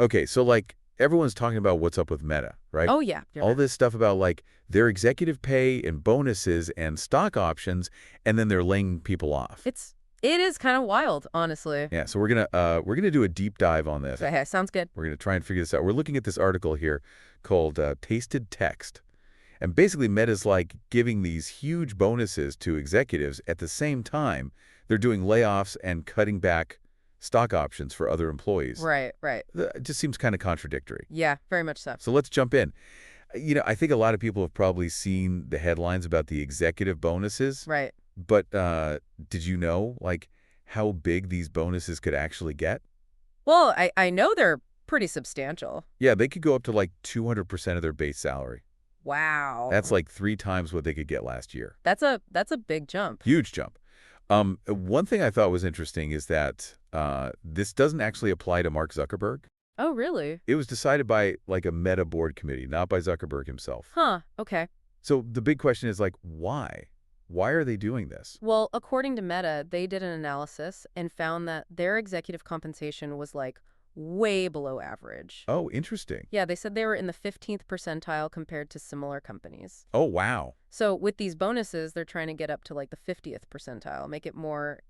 Okay, so like everyone's talking about what's up with Meta, right? Oh, yeah. You're All right. this stuff about like their executive pay and bonuses and stock options, and then they're laying people off. It is kind of wild, honestly. Yeah, so we're gonna do a deep dive on this. Okay, sounds good. We're gonna try and figure this out. We're looking at this article here called "Tasted Text," and basically Meta's like giving these huge bonuses to executives at the same time they're doing layoffs and cutting back stock options for other employees. Right, right. It just seems kind of contradictory. Yeah, very much so. So let's jump in. I think a lot of people have probably seen the headlines about the executive bonuses, Right. but did you know, like, how big these bonuses could actually get? Well, I know they're pretty substantial. Yeah, they could go up to like 200% of their base salary. That's Wow. like 3 times what they could get last year. That's a big jump. Huge jump. One thing I thought was interesting is that this doesn't actually apply to Mark Zuckerberg. Oh, really? It was decided by like a Meta board committee, not by Zuckerberg himself. Huh, okay. So the big question is like, why? Why are they doing this? Well, according to Meta, they did an analysis and found that their executive compensation was like way below average. Oh, interesting. Yeah, they said they were in the 15th percentile compared to similar companies. Oh, wow. So with these bonuses, they're trying to get up to like the 50th percentile, make it more,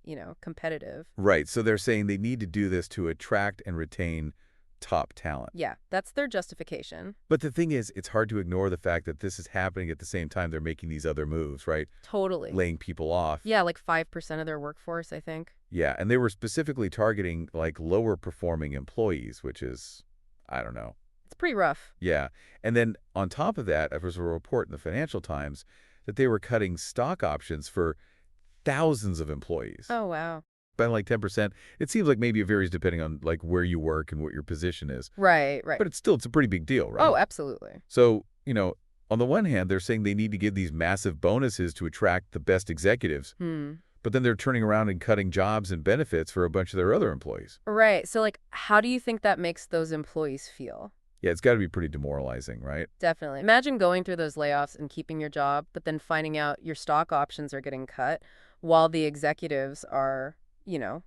competitive. Right. So they're saying they need to do this to attract and retain top talent. Yeah, that's their justification. But the thing is, it's hard to ignore the fact that this is happening at the same time they're making these other moves, right? Totally. Laying people off. Yeah, like 5% of their workforce, I think. Yeah, and they were specifically targeting like lower performing employees, which is, I don't know. It's pretty rough. Yeah. And then on top of that, there was a report in the Financial Times that they were cutting stock options for thousands of employees Oh, wow. by like 10%. It seems like maybe it varies depending on like where you work and what your position is. Right, right. But it's a pretty big deal, right? Oh, absolutely. So, on the one hand, they're saying they need to give these massive bonuses to attract the best executives, Hmm. but then they're turning around and cutting jobs and benefits for a bunch of their other employees. Right. So, like, how do you think that makes those employees feel? Yeah, it's got to be pretty demoralizing, right? Definitely. Imagine going through those layoffs and keeping your job, but then finding out your stock options are getting cut while the executives are,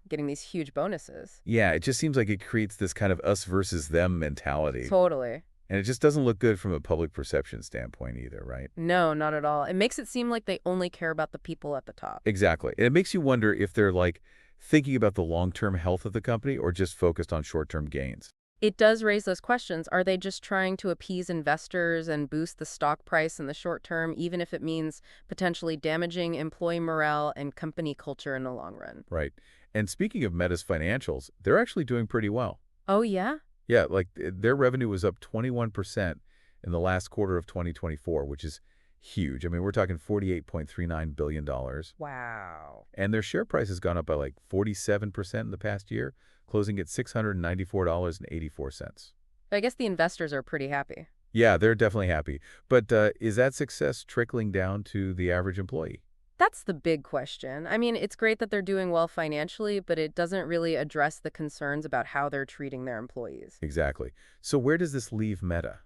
getting these huge bonuses. Yeah, it just seems like it creates this kind of us versus them mentality. Totally. And it just doesn't look good from a public perception standpoint either, right? No, not at all. It makes it seem like they only care about the people at the top. Exactly. And it makes you wonder if they're like thinking about the long-term health of the company or just focused on short-term gains. It does raise those questions. Are they just trying to appease investors and boost the stock price in the short term, even if it means potentially damaging employee morale and company culture in the long run? Right. And speaking of Meta's financials, they're actually doing pretty well. Oh, yeah? Yeah, like their revenue was up 21% in the last quarter of 2024, which is huge. I mean, we're talking $48.39 billion. Wow. And their share price has gone up by like 47% in the past year, closing at $694.84. I guess the investors are pretty happy. Yeah, they're definitely happy. But is that success trickling down to the average employee? That's the big question. I mean, it's great that they're doing well financially, but it doesn't really address the concerns about how they're treating their employees. Exactly. So where does this leave Meta?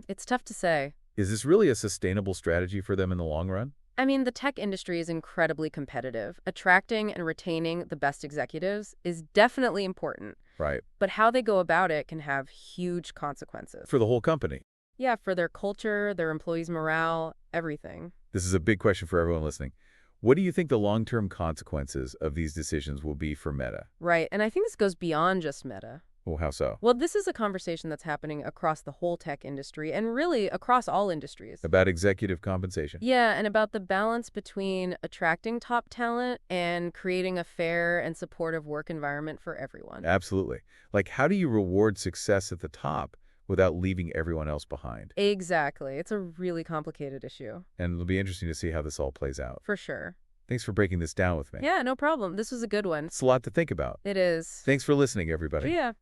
It's tough to say. Is this really a sustainable strategy for them in the long run? I mean, the tech industry is incredibly competitive. Attracting and retaining the best executives is definitely important, Right. but how they go about it can have huge consequences. For the whole company. Yeah, for their culture, their employees' morale, everything. This is a big question for everyone listening. What do you think the long-term consequences of these decisions will be for Meta? Right, and I think this goes beyond just Meta. Well, how so? Well, this is a conversation that's happening across the whole tech industry and really across all industries. About executive compensation. Yeah, and about the balance between attracting top talent and creating a fair and supportive work environment for everyone. Absolutely. Like, how do you reward success at the top without leaving everyone else behind? Exactly. It's a really complicated issue. And it'll be interesting to see how this all plays out. For sure. Thanks for breaking this down with me. Yeah, no problem. This was a good one. It's a lot to think about. It is. Thanks for listening, everybody. Yeah.